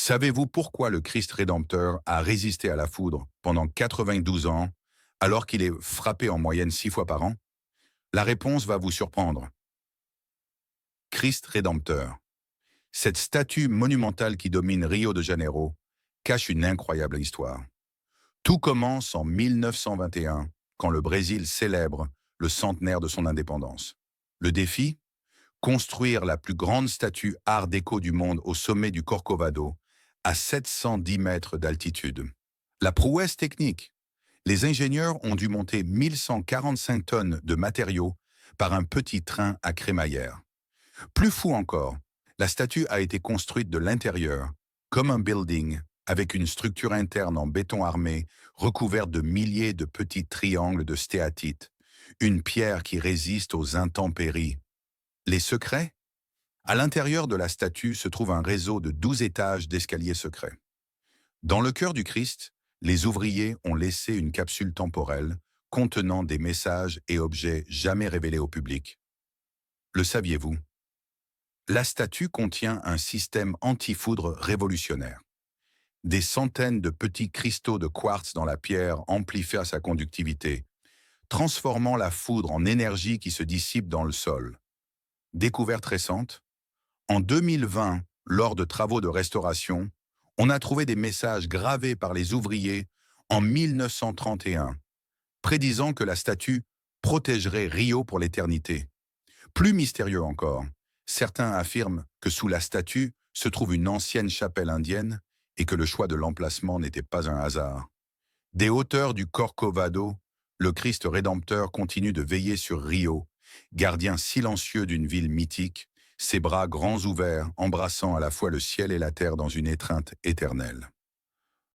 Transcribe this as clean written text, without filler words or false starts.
Savez-vous pourquoi le Christ rédempteur a résisté à la foudre pendant 92 ans alors qu'il est frappé en moyenne 6 fois par an? La réponse va vous surprendre. Christ rédempteur. Cette statue monumentale qui domine Rio de Janeiro cache une incroyable histoire. Tout commence en 1921, quand le Brésil célèbre le centenaire de son indépendance. Le défi? Construire la plus grande statue art déco du monde au sommet du Corcovado, à 710 mètres d'altitude. La prouesse technique. Les ingénieurs ont dû monter 1145 tonnes de matériaux par un petit train à crémaillère. Plus fou encore, la statue a été construite de l'intérieur, comme un building, avec une structure interne en béton armé, recouverte de milliers de petits triangles de stéatite, une pierre qui résiste aux intempéries. Les secrets? À l'intérieur de la statue se trouve un réseau de 12 étages d'escaliers secrets. Dans le cœur du Christ, les ouvriers ont laissé une capsule temporelle contenant des messages et objets jamais révélés au public. Le saviez-vous? La statue contient un système anti-foudre révolutionnaire. Des centaines de petits cristaux de quartz dans la pierre amplifient sa conductivité, transformant la foudre en énergie qui se dissipe dans le sol. Découverte récente? En 2020, lors de travaux de restauration, on a trouvé des messages gravés par les ouvriers en 1931, prédisant que la statue protégerait Rio pour l'éternité. Plus mystérieux encore, certains affirment que sous la statue se trouve une ancienne chapelle indienne et que le choix de l'emplacement n'était pas un hasard. Des hauteurs du Corcovado, le Christ rédempteur continue de veiller sur Rio, gardien silencieux d'une ville mythique, ses bras grands ouverts, embrassant à la fois le ciel et la terre dans une étreinte éternelle.